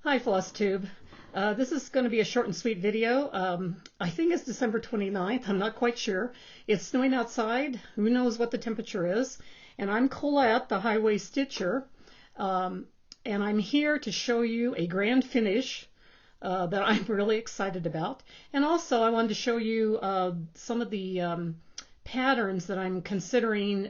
Hi, Floss Tube. This is going to be a short and sweet video. I think it's December 29th. I'm not quite sure. It's snowing outside. Who knows what the temperature is? And I'm Colette, the Highway Stitcher. And I'm here to show you a grand finish that I'm really excited about. And also I wanted to show you some of the patterns that I'm considering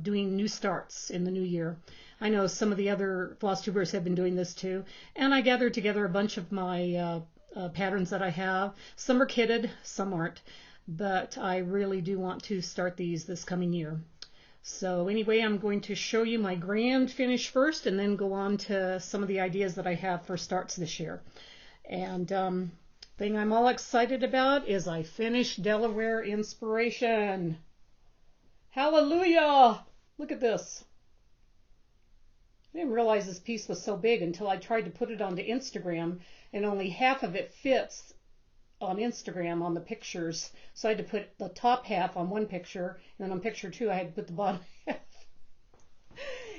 doing new starts in the new year. I know some of the other floss tubers have been doing this too, and I gathered together a bunch of my patterns that I have. Some are kitted, some aren't, but I really do want to start these this coming year. So anyway, I'm going to show you my grand finish first and then go on to some of the ideas that I have for starts this year. And thing I'm all excited about is I finished Delaware Inspiration. Hallelujah! Look at this. I didn't realize this piece was so big until I tried to put it onto Instagram, and only half of it fits on Instagram on the pictures. So I had to put the top half on one picture, and then on picture two I had to put the bottom half.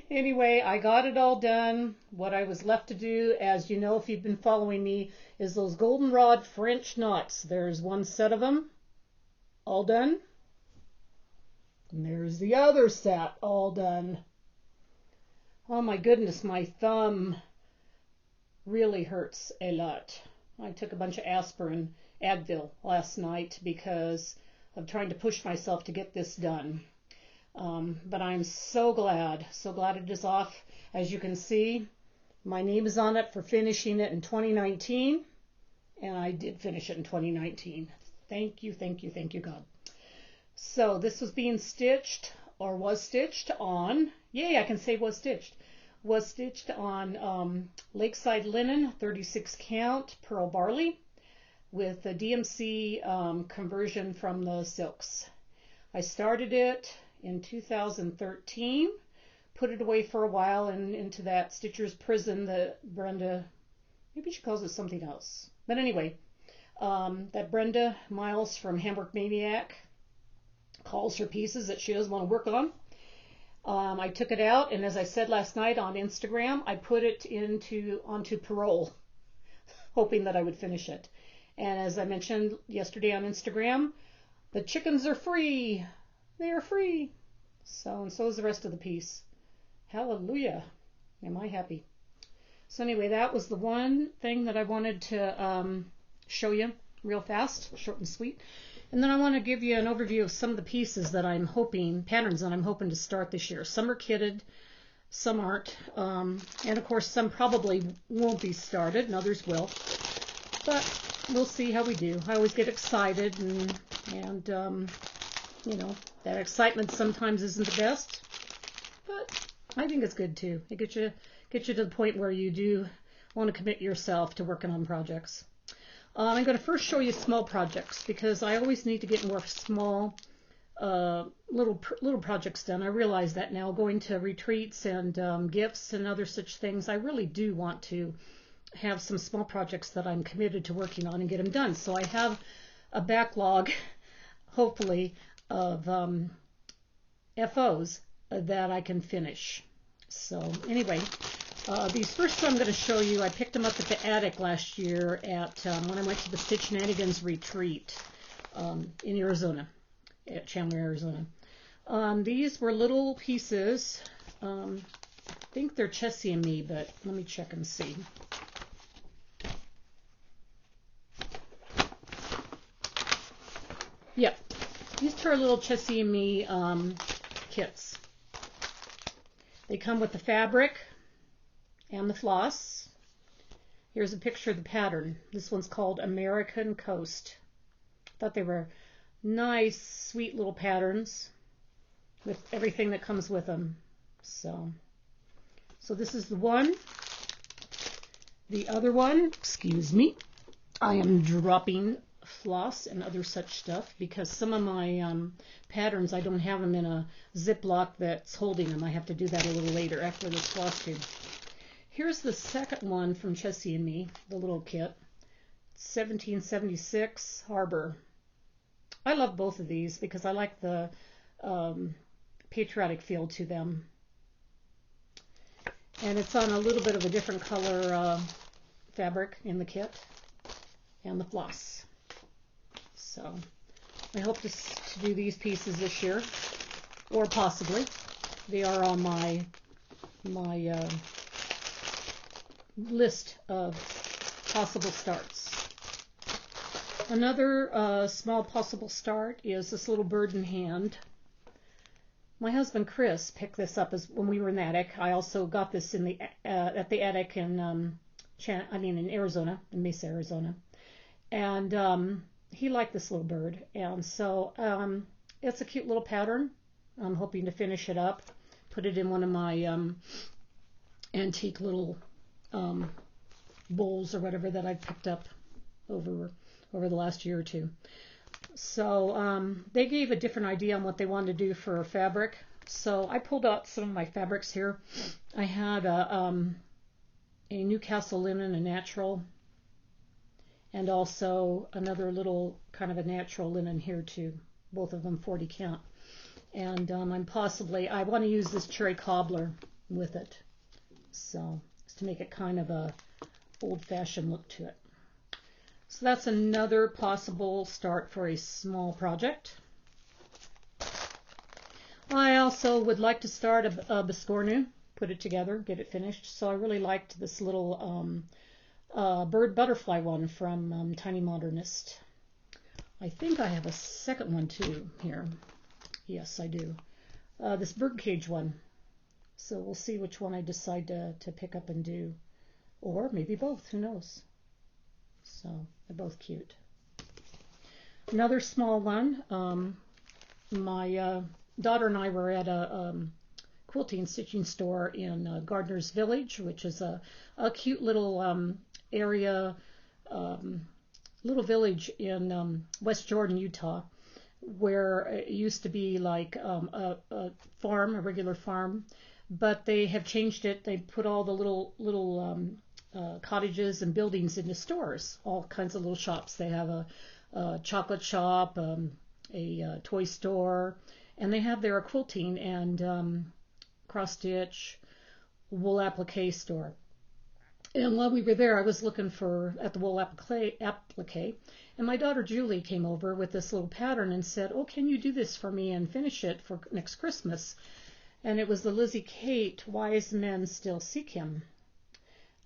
Anyway, I got it all done. What I was left to do, as you know if you've been following me, is those goldenrod French knots. There's one set of them, all done. And there's the other set, all done. Oh my goodness, my thumb really hurts a lot. I took a bunch of aspirin, Advil, last night because of trying to push myself to get this done. But I'm so glad it is off. As you can see, my name is on it for finishing it in 2019, and I did finish it in 2019. Thank you, thank you, thank you, God. So this was being stitched, or was stitched on, yay, I can say was stitched on Lakeside linen, 36 count pearl barley with the DMC conversion from the silks. I started it in 2013, put it away for a while and into that Stitcher's Prison that Brenda, maybe she calls it something else. But anyway, that Brenda Miles from Hamburg Maniac calls her pieces that she doesn't want to work on. I took it out, and as I said last night on Instagram, I put it onto parole, hoping that I would finish it. And as I mentioned yesterday on Instagram, the chickens are free. They are free. And so is the rest of the piece. Hallelujah. Am I happy? So anyway, that was the one thing that I wanted to show you real fast, short and sweet. And then I want to give you an overview of some of the pieces that I'm hoping, patterns that I'm hoping to start this year. Some are kitted, some aren't. And of course, some probably won't be started and others will. But we'll see how we do. I always get excited and you know, that excitement sometimes isn't the best. But I think it's good too. It gets you to the point where you do want to commit yourself to working on projects. I'm going to first show you small projects because I always need to get more small little projects done. I realize that now, going to retreats and gifts and other such things, I really do want to have some small projects that I'm committed to working on and get them done. So I have a backlog, hopefully, of FOs that I can finish. So anyway, these first I'm going to show you, I picked them up at the attic last year at when I went to the Stitch Shenanigans retreat in Arizona, at Chandler, Arizona. These were little pieces. I think they're Chessie and Me, but let me check and see. Yep, these two are little Chessie and Me kits. They come with the fabric and the floss. Here's a picture of the pattern. This one's called American Coast. I thought they were nice, sweet little patterns with everything that comes with them. So this is the one. The other one, excuse me, I am dropping floss and other such stuff because some of my patterns, I don't have them in a Ziploc that's holding them. I have to do that a little later after this floss tube. Here's the second one from Chessie and Me, the little kit. 1776 Harbor. I love both of these because I like the patriotic feel to them. And it's on a little bit of a different color fabric in the kit and the floss. So I hope to do these pieces this year, or possibly. They are on my list of possible starts. Another small possible start is this little bird in hand. My husband Chris picked this up when we were in the attic. I also got this in the at the attic in in Arizona, in Mesa, Arizona, and he liked this little bird, and so it's a cute little pattern. I'm hoping to finish it up, put it in one of my antique little bowls or whatever that I've picked up over the last year or two. So they gave a different idea on what they wanted to do for fabric. So I pulled out some of my fabrics here. I had a Newcastle linen, a natural, and also another little kind of a natural linen here too. Both of them 40 count. And I want to use this cherry cobbler with it. So it's to make it kind of a old-fashioned look to it. So that's another possible start for a small project. I also would like to start a biscornu, put it together, get it finished. So I really liked this little bird butterfly one from Tiny Modernist. I think I have a second one too here. Yes, I do. This birdcage one. So we'll see which one I decide to pick up and do. Or maybe both, who knows. So they're both cute. Another small one. My daughter and I were at a quilting stitching store in Gardener's Village, which is a cute little area, little village in West Jordan, Utah, where it used to be like a farm, a regular farm, but they have changed it. They put all the little cottages and buildings into stores, all kinds of little shops. They have a chocolate shop, a toy store, and they have their quilting and cross stitch, wool applique store. And while we were there, I was looking at the wool applique, and my daughter Julie came over with this little pattern and said, "Oh, can you do this for me and finish it for next Christmas?" And it was the Lizzie Kate, "Wise Men Still Seek Him."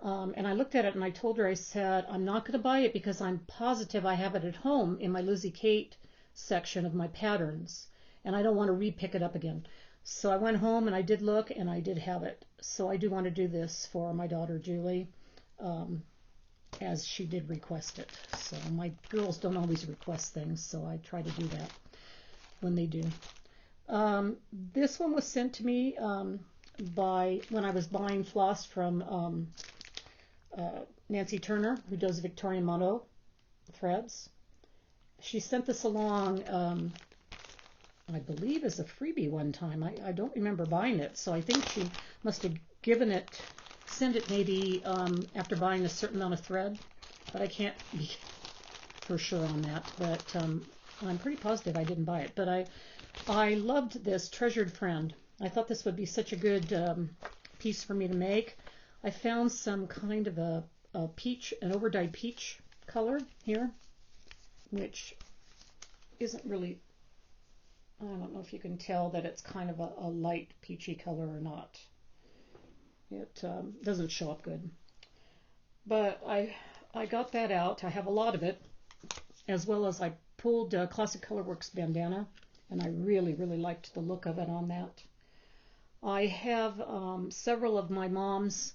And I looked at it and I told her, I said, "I'm not going to buy it because I'm positive I have it at home in my Lizzie Kate section of my patterns, and I don't want to re-pick it up again." So I went home and I did look and I did have it. So I do want to do this for my daughter Julie, as she did request it. So my girls don't always request things, so I try to do that when they do. This one was sent to me when I was buying floss from Nancy Turner, who does Victorian Mono threads. She sent this along, I believe, as a freebie one time. I don't remember buying it, so I think she must have sent it maybe after buying a certain amount of thread, but I can't be for sure on that. But I'm pretty positive I didn't buy it. But I loved this Treasured Friend. I thought this would be such a good piece for me to make. I found some kind of a peach, an overdyed peach color here, which isn't really, I don't know if you can tell that it's kind of a light peachy color or not. It doesn't show up good. But I got that out. I have a lot of it, as well as I pulled Classic Colorworks bandana, and I really, really liked the look of it on that. I have several of my mom's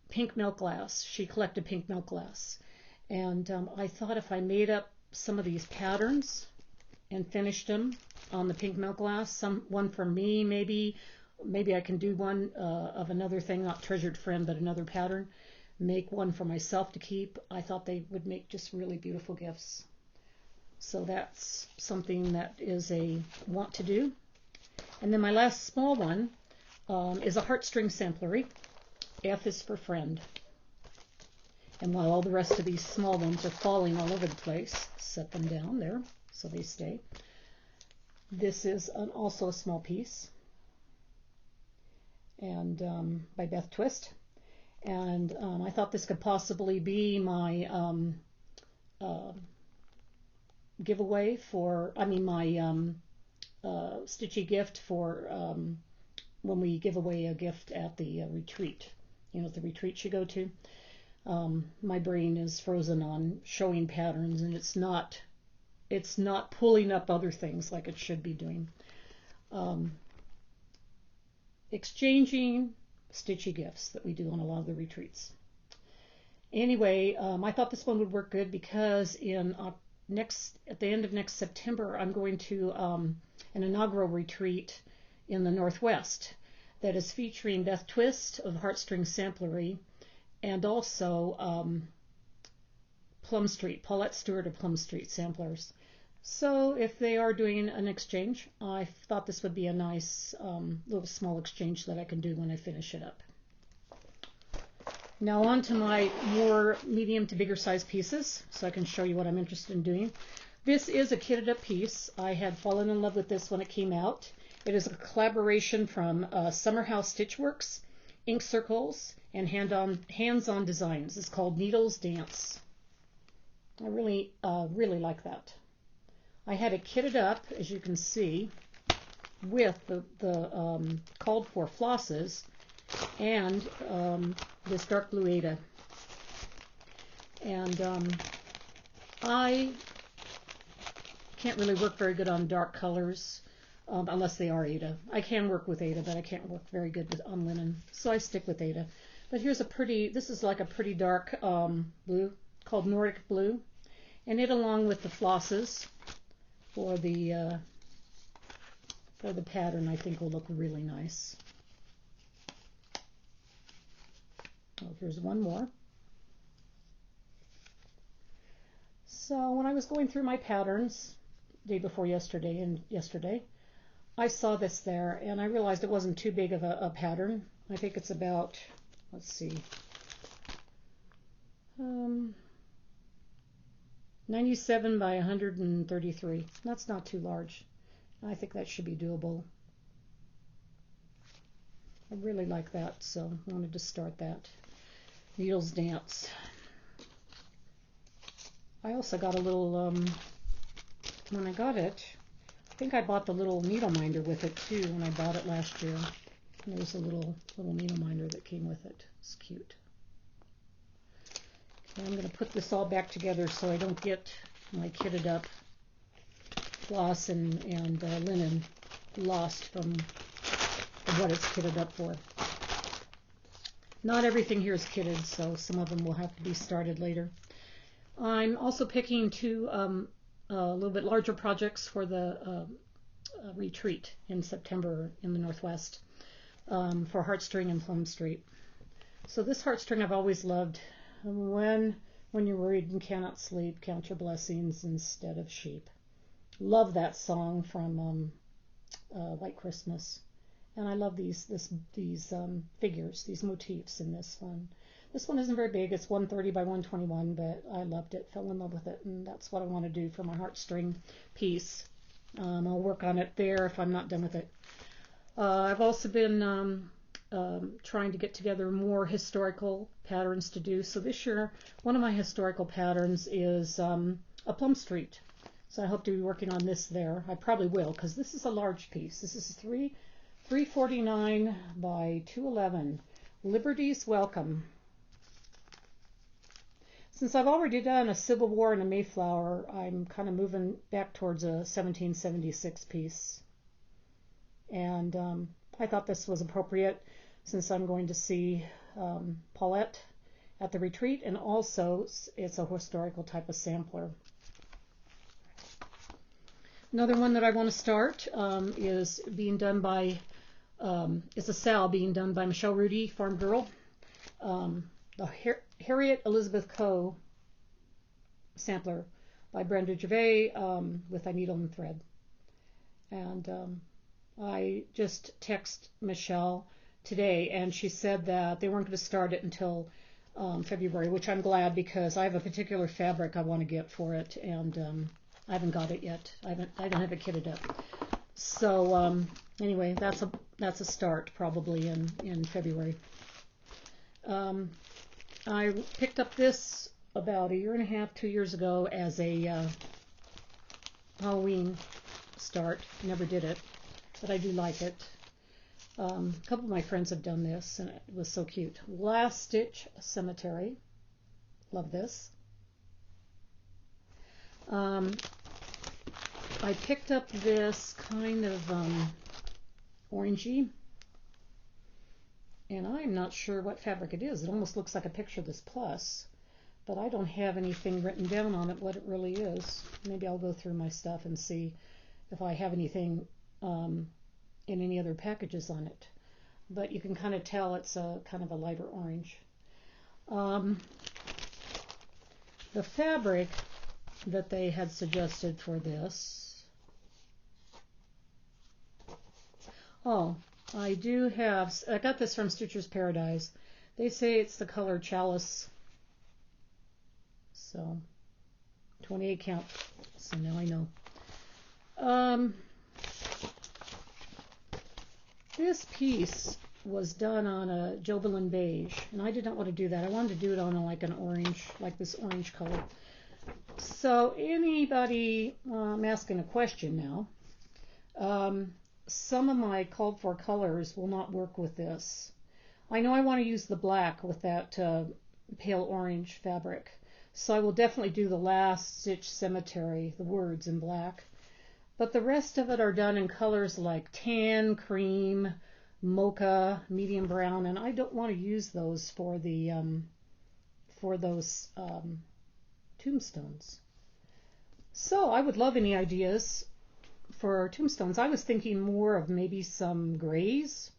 pink milk glass. She collected pink milk glass. And I thought if I made up some of these patterns and finished them on the pink milk glass, one for me maybe I can do one of another thing, not Treasured Friend, but another pattern. Make one for myself to keep. I thought they would make just really beautiful gifts. So that's something that is a want to do. And then my last small one is a heartstring samplery. F is for friend. And while all the rest of these small ones are falling all over the place, set them down there so they stay. This is also a small piece, and by Beth Twist. And I thought this could possibly be my uh, giveaway for, my stitchy gift for when we give away a gift at the retreat. The retreat you go to. My brain is frozen on showing patterns, and it's not pulling up other things like it should be doing. Exchanging stitchy gifts that we do on a lot of the retreats. Anyway, I thought this one would work good because at the end of next September, I'm going to an inaugural retreat in the Northwest that is featuring Beth Twist of Heartstring Samplery and also Plum Street, Paulette Stewart of Plum Street Samplers. So if they are doing an exchange, I thought this would be a nice little small exchange that I can do when I finish it up. Now on to my more medium to bigger size pieces, so I can show you what I'm interested in doing. This is a kitted up piece. I had fallen in love with this when it came out. It is a collaboration from Summer House Stitchworks, Ink Circles, and Hands-On Designs. It's called Needles Dance. I really like that. I had it kitted up, as you can see, with the called for flosses and this dark blue Aida. And I can't really work very good on dark colors unless they are Aida. I can work with Aida, but I can't work very good on linen, so I stick with Aida. But here's this is like a pretty dark blue called Nordic Blue, and it along with the flosses for the pattern I think will look really nice. Oh, here's one more. So when I was going through my patterns day before yesterday and yesterday, I saw this there and I realized it wasn't too big of a pattern. I think it's about, let's see, 97 by 133. That's not too large. I think that should be doable. I really like that, so I wanted to start that. Needles Dance. I also got a little, when I got it, I think I bought the little needle minder with it too when I bought it last year. And there was a little needle minder that came with it. It's cute. Okay, I'm going to put this all back together so I don't get my kitted up floss and linen lost from what it's kitted up for. Not everything here is kitted, so some of them will have to be started later. I'm also picking two a little bit larger projects for the retreat in September in the Northwest for Heartstring and Plum Street. So this Heartstring I've always loved. When you're worried and cannot sleep, count your blessings instead of sheep. Love that song from White Christmas. And I love these figures, these motifs in this one. This one isn't very big. It's 130 by 121, but I loved it, fell in love with it, and that's what I want to do for my Heartstring piece. I'll work on it there if I'm not done with it. I've also been trying to get together more historical patterns to do. So this year, one of my historical patterns is a Plum Street. So I hope to be working on this there. I probably will, because this is a large piece. This is 349 by 211. Liberty's Welcome. Since I've already done a Civil War and a Mayflower, I'm kind of moving back towards a 1776 piece. And I thought this was appropriate since I'm going to see Paulette at the retreat, and also it's a historical type of sampler. Another one that I want to start is being done by, it's a sal being done by Michelle Rudy, Farm Girl. The Harriet Elizabeth Coe sampler by Brenda Gervais with a needle and thread. And I just texted Michelle today, and she said that they weren't going to start it until February, which I'm glad because I have a particular fabric I want to get for it, and I haven't got it yet. I don't have it kitted up. So anyway, that's a start probably in February. I picked up this about a year and a half, 2 years ago as a Halloween start. Never did it, but I do like it. A couple of my friends have done this, and it was so cute. Last Stitch Cemetery. Love this. I picked up this kind of orangey, and I'm not sure what fabric it is. It almost looks like a picture of this plus, but I don't have anything written down on it what it really is. Maybe I'll go through my stuff and see if I have anything in any other packages on it. But you can kind of tell it's a kind of a lighter orange. The fabric that they had suggested for this. Oh, I got this from Stitcher's Paradise. They say it's the color Chalice. So, 28 count. So now I know. This piece was done on a Jobelin beige, and I did not want to do that. I wanted to do it on like an orange, like this orange color. So anybody, I'm asking a question now. Some of my called for colors will not work with this. I know I want to use the black with that pale orange fabric. So I will definitely do the Last Stitch Cemetery, the words in black. But the rest of it are done in colors like tan, cream, mocha, medium brown, and I don't want to use those for the tombstones. So I would love any ideas for tombstones. I was thinking more of maybe some grays,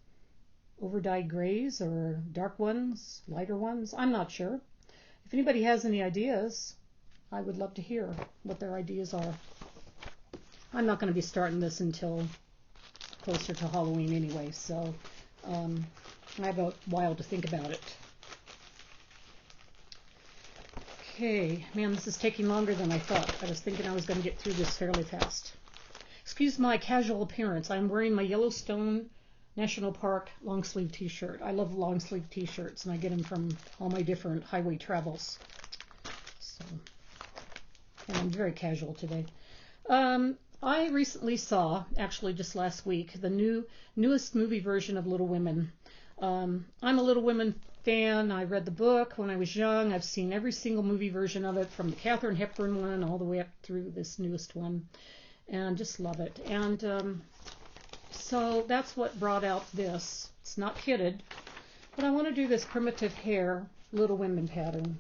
overdyed grays, or dark ones, lighter ones. I'm not sure. If anybody has any ideas, I would love to hear what their ideas are. I'm not going to be starting this until closer to Halloween anyway, so I have a while to think about it. Okay, man, this is taking longer than I thought. I was thinking I was going to get through this fairly fast. Excuse my casual appearance. I'm wearing my Yellowstone National Park long sleeve t-shirt. I love long sleeve t-shirts, and I get them from all my different highway travels. So, and I'm very casual today. I recently saw, actually just last week, the newest movie version of Little Women. I'm a Little Women fan. I read the book when I was young. I've seen every single movie version of it, from the Katharine Hepburn one all the way up through this newest one, and just love it. And so that's what brought out this. It's not kitted, but I want to do this primitive hair Little Women pattern.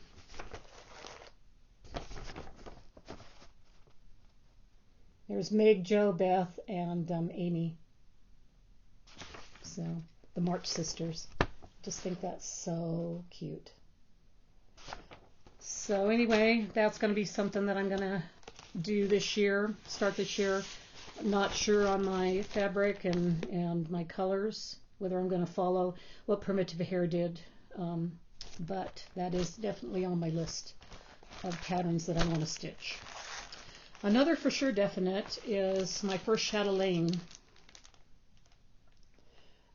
There's Meg, Jo, Beth, and Amy. So, the March sisters. Just think that's so cute. So anyway, that's going to be something that I'm going to do this year, start this year. I'm not sure on my fabric and my colors, whether I'm going to follow what Primitive Hair did. But that is definitely on my list of patterns that I want to stitch. Another for sure definite is my first chatelaine.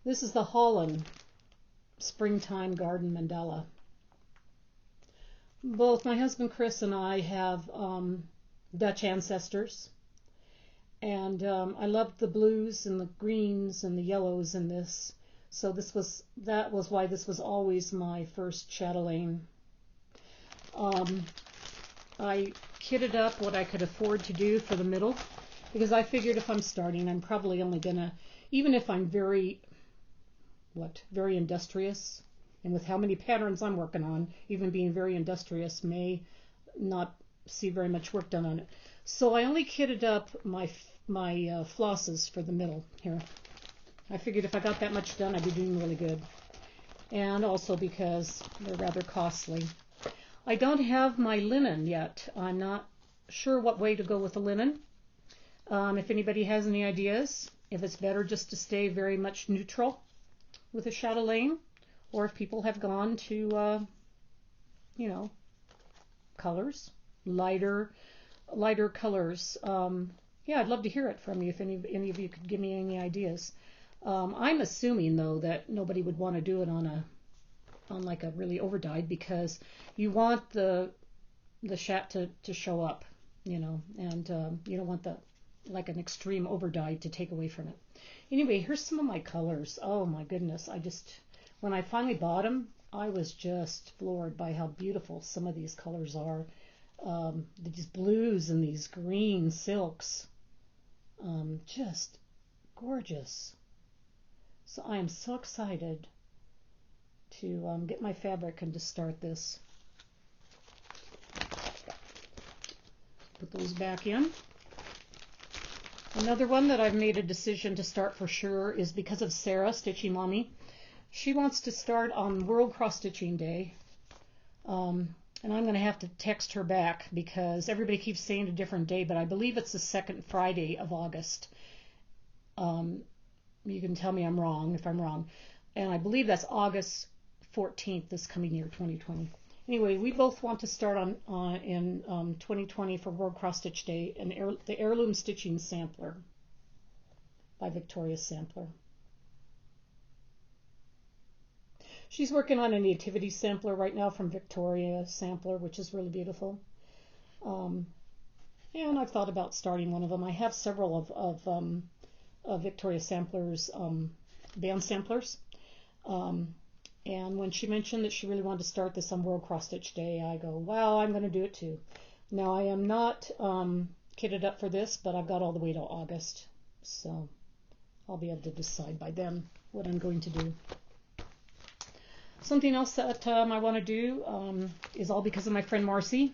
This is the Holland Springtime Garden Mandala. Both my husband Chris and I have Dutch ancestors, and I loved the blues and the greens and the yellows in this. So that was why this was always my first chatelaine. I kitted up what I could afford to do for the middle, because I figured if I'm starting, I'm probably only gonna, even if I'm very industrious, and with how many patterns I'm working on, even being very industrious may not see very much work done on it. So I only kitted up my flosses for the middle here. I figured if I got that much done, I'd be doing really good. And also because they're rather costly. I don't have my linen yet. I'm not sure what way to go with the linen. If anybody has any ideas, if it's better just to stay very much neutral with a chatelaine, or if people have gone to, colors, lighter colors. Yeah, I'd love to hear it from you if any of you could give me any ideas. I'm assuming, though, that nobody would want to do it on on like a really over dyed, because you want the chat to show up, you know, and you don't want the like an extreme over dye to take away from it. Anyway, here's some of my colors. Oh my goodness, when I finally bought them, I was just floored by how beautiful some of these colors are. These blues and these green silks, just gorgeous. So I am so excited to get my fabric and to start this. Put those back in. Another one that I've made a decision to start for sure is because of Sarah, Stitchy Mommy. She wants to start on World Cross Stitching Day. And I'm going to have to text her back because everybody keeps saying a different day, but I believe it's the second Friday of August. You can tell me I'm wrong if I'm wrong. And I believe that's August 14th this coming year, 2020. Anyway, we both want to start in 2020 for World Cross Stitch Day, the Heirloom Stitching Sampler by Victoria Sampler. She's working on a nativity sampler right now from Victoria Sampler, which is really beautiful. And I've thought about starting one of them. I have several of Victoria Sampler's band samplers. And when she mentioned that she really wanted to start this on World Cross Stitch Day, I go, wow, I'm going to do it too. Now, I am not kitted up for this, but I've got all the way till August. So I'll be able to decide by then what I'm going to do. Something else that I want to do is all because of my friend Marcy.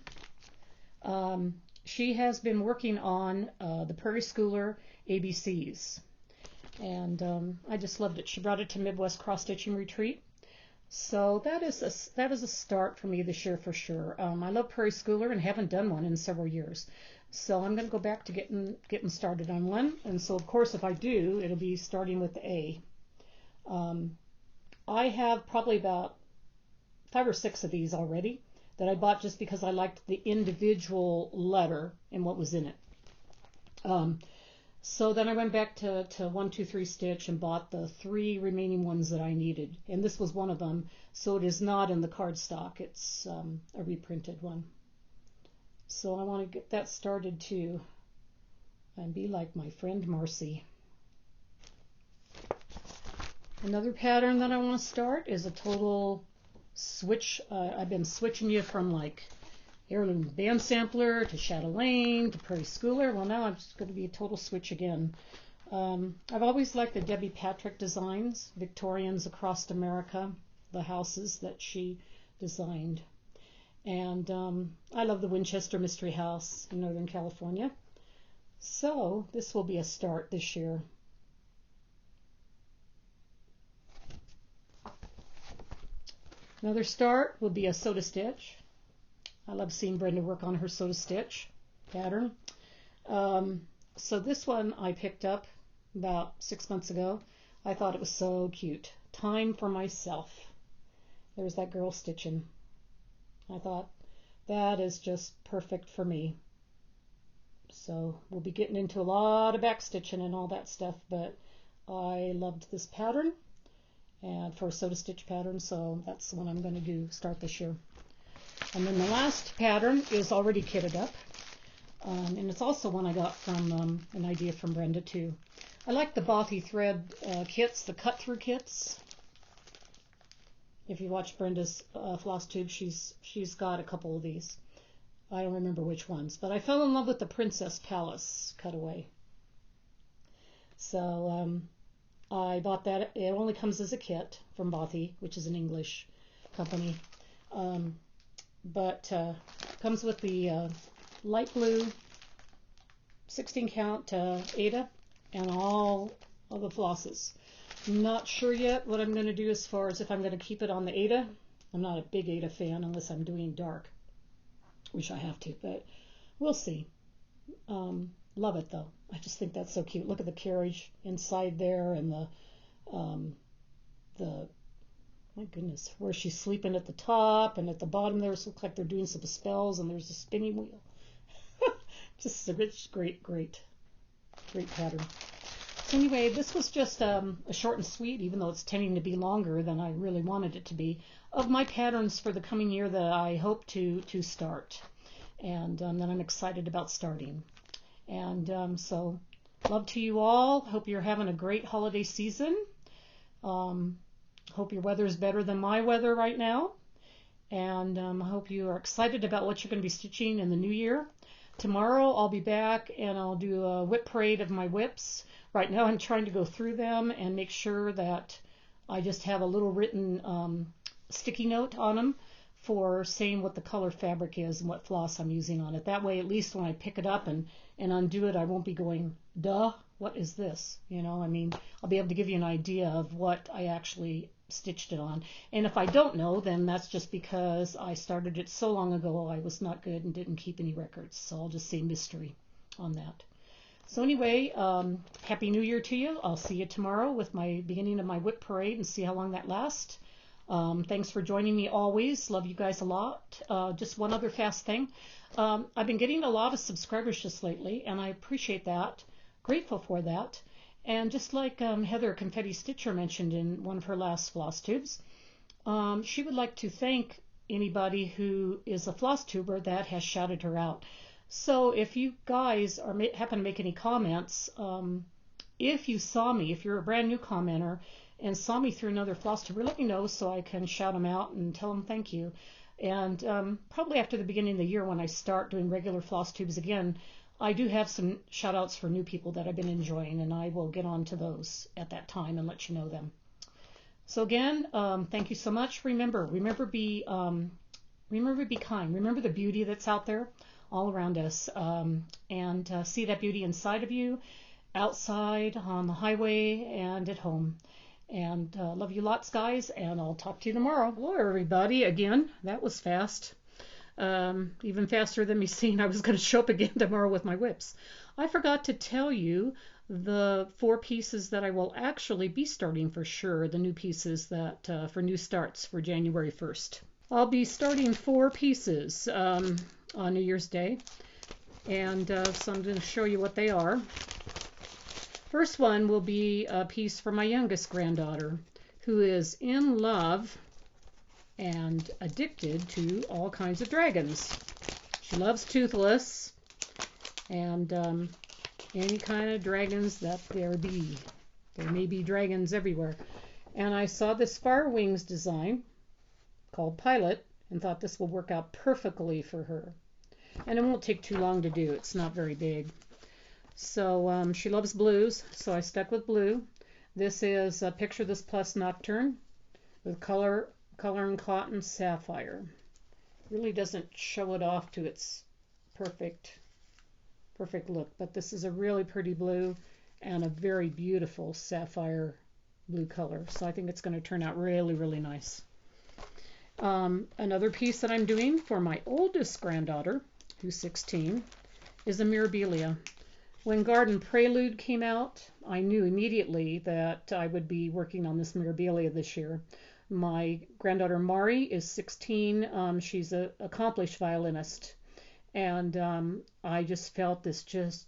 She has been working on the Prairie Schooler ABCs. And I just loved it. She brought it to Midwest Cross Stitching Retreat. So that is a start for me this year for sure. I love Prairie Schooler and haven't done one in several years. So I'm going to go back to getting started on one. And so, of course, if I do, it'll be starting with the A. I have probably about 5 or 6 of these already that I bought just because I liked the individual letter and what was in it. So then I went back to 1, 2, 3 Stitch and bought the 3 remaining ones that I needed. And this was one of them. So it is not in the cardstock. It's a reprinted one. So I want to get that started too and be like my friend Marcy. Another pattern that I want to start is a total switch. I've been switching you from like Heirloom Band Sampler to Chatelaine to Prairie Schooler. Well, now I'm just going to be a total switch again. I've always liked the Debbie Patrick designs, Victorians across America, the houses that she designed. And I love the Winchester Mystery House in Northern California. So this will be a start this year. Another start will be a Soda Stitch. I love seeing Brenda work on her Soda Stitch pattern. So this one I picked up about 6 months ago. I thought it was so cute. Time for Myself. There's that girl stitching. I thought that is just perfect for me. So we'll be getting into a lot of back stitching and all that stuff, but I loved this pattern and for a Soda Stitch pattern, so that's the one I'm going to do start this year. And then the last pattern is already kitted up, and it's also one I got from an idea from Brenda too. I like the Bothy thread kits, the cut-through kits. If you watch Brenda's Floss Tube, she's got a couple of these. I don't remember which ones, but I fell in love with the Princess Palace cutaway. So I bought that. It only comes as a kit from Bothy, which is an English company. But comes with the light blue 16 count Ada and all of the flosses. I'm not sure yet what I'm going to do as far as if I'm going to keep it on the Ada. I'm not a big Ada fan unless I'm doing dark, which I have to, but we'll see. Love it though. I just think that's so cute. Look at the carriage inside there and the my goodness, where she's sleeping at the top and at the bottom there, it looks like they're doing some spells, and there's a spinning wheel. Just a rich, great pattern. So anyway, this was just a short and sweet, even though it's tending to be longer than I really wanted it to be, of my patterns for the coming year that I hope to start, and that I'm excited about starting. And so, love to you all. Hope you're having a great holiday season. Hope your weather is better than my weather right now. And I hope you are excited about what you're going to be stitching in the new year. Tomorrow I'll be back and I'll do a whip parade of my whips. Right now I'm trying to go through them and make sure that I just have a little written sticky note on them for saying what the color fabric is and what floss I'm using on it. That way, at least when I pick it up and undo it, I won't be going, duh, what is this? You know, I mean, I'll be able to give you an idea of what I actually stitched it on. And if I don't know, then that's just because I started it so long ago I was not good and didn't keep any records. So I'll just say mystery on that. So anyway, Happy New Year to you. I'll see you tomorrow with my beginning of my whip parade and see how long that lasts. Thanks for joining me always. Love you guys a lot. Just one other fast thing. I've been getting a lot of subscribers just lately, and I appreciate that. Grateful for that. And just like Heather Confetti Stitcher mentioned in one of her last floss tubes, she would like to thank anybody who is a floss tuber that has shouted her out. So if you guys happen to make any comments, if you saw me, if you're a brand new commenter and saw me through another floss tuber, let me know so I can shout them out and tell them thank you. And probably after the beginning of the year when I start doing regular floss tubes again, I do have some shout outs for new people that I've been enjoying, and I will get on to those at that time and let you know them. So again, thank you so much. Remember be kind. Remember the beauty that's out there all around us, and see that beauty inside of you, outside, on the highway, and at home. And love you lots, guys, and I'll talk to you tomorrow. Hello, everybody. Again, that was fast. Even faster than me saying I was going to show up again tomorrow with my whips. I forgot to tell you the 4 pieces that I will actually be starting for sure, the new pieces that for new starts for January 1st. I'll be starting 4 pieces on New Year's Day, and so I'm going to show you what they are. First one will be a piece for my youngest granddaughter, who is in love and addicted to all kinds of dragons. She loves Toothless and any kind of dragons that there be. There may be dragons everywhere. And I saw this Fire Wings design called Pilot and thought this will work out perfectly for her. And it won't take too long to do. It's not very big. So she loves blues, so I stuck with blue. This is Picture This Plus Nocturne with color and cotton sapphire. Really doesn't show it off to its perfect look, but this is a really pretty blue and a very beautiful sapphire blue color. So I think it's going to turn out really, really nice. Another piece that I'm doing for my oldest granddaughter, who's 16, is a Mirabilia. When Garden Prelude came out, I knew immediately that I would be working on this Mirabilia this year. My granddaughter Mari is 16. She's an accomplished violinist. And I just felt this just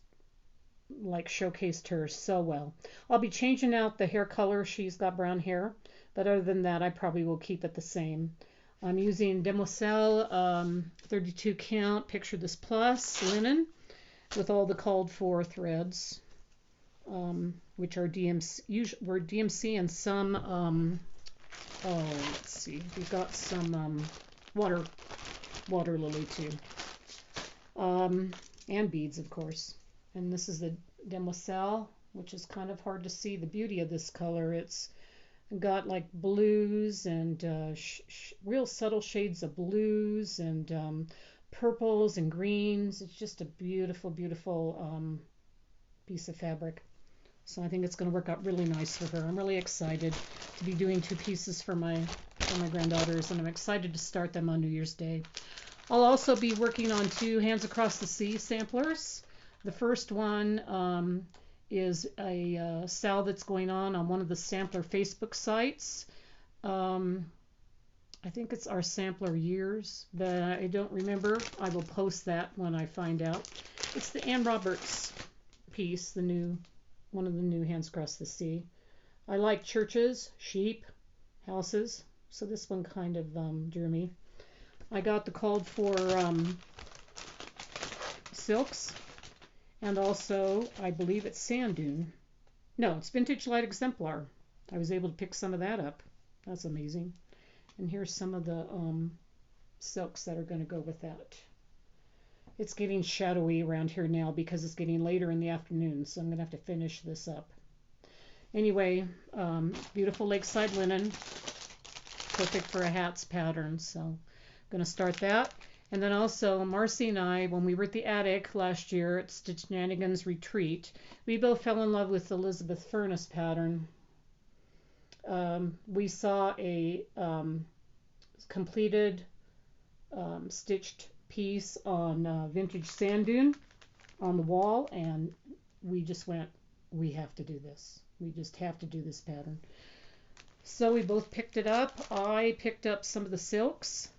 like showcased her so well. I'll be changing out the hair color. She's got brown hair. But other than that, I probably will keep it the same. I'm using Demoiselle 32 count Picture This Plus linen with all the called for threads, which are DMC and some let's see, we've got some water lily too, and beads, of course. And this is the Demoiselle, which is kind of hard to see the beauty of this color. It's got like blues and real subtle shades of blues and purples and greens. It's just a beautiful, beautiful piece of fabric. So I think it's going to work out really nice for her. I'm really excited to be doing 2 pieces for my granddaughters, and I'm excited to start them on New Year's Day. I'll also be working on 2 Hands Across the Sea samplers. The first one is a sale that's going on one of the sampler Facebook sites. I think it's our sampler years, but I don't remember. I will post that when I find out. It's the Ann Roberts piece, the new one of the new Hands Across the Sea. I like churches, sheep, houses, so this one kind of drew me. I got the called for silks, and also I believe it's sand dune. No, it's vintage light exemplar. I was able to pick some of that up. That's amazing. And here's some of the silks that are going to go with that. It's getting shadowy around here now because it's getting later in the afternoon, so I'm going to have to finish this up. Anyway, beautiful lakeside linen, perfect for a hats pattern, so I'm going to start that. And then also, Marcy and I, when we were at the attic last year at Stitch Nanigans Retreat, we both fell in love with Elizabeth Furnace pattern. We saw a completed stitched piece on vintage sand dune on the wall, and we just went, we have to do this. We just have to do this pattern. So we both picked it up. I picked up some of the silks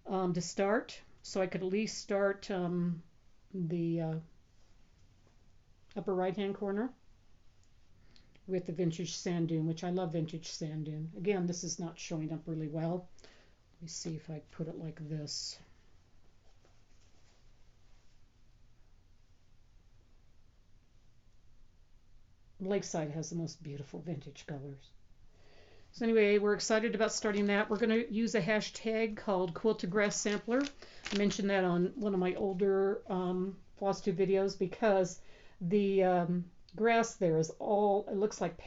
to start, so I could at least start the upper right hand corner with the vintage sand dune, which I love vintage sand dune. Again, this is not showing up really well. Let me see if I put it like this. Lakeside has the most beautiful vintage colors. So anyway, we're excited about starting that. We're going to use a hashtag called Quilted Grass Sampler. I mentioned that on one of my older Floss Tube videos because the grass there is all, it looks like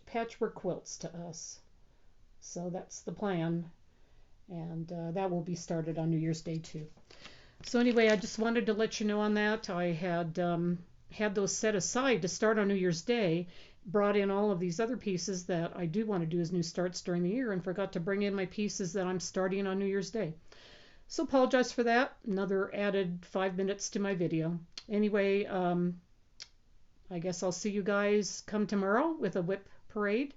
patchwork quilts to us. So that's the plan. And that will be started on New Year's Day too. So anyway, I just wanted to let you know on that. I had those set aside to start on New Year's Day, brought in all of these other pieces that I do want to do as new starts during the year, and forgot to bring in my pieces that I'm starting on New Year's Day. So apologize for that. Another added 5 minutes to my video. Anyway, I guess I'll see you guys come tomorrow with a whip parade,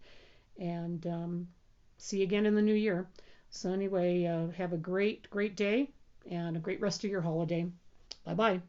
and see you again in the new year. So anyway, have a great day and a great rest of your holiday. Bye-bye.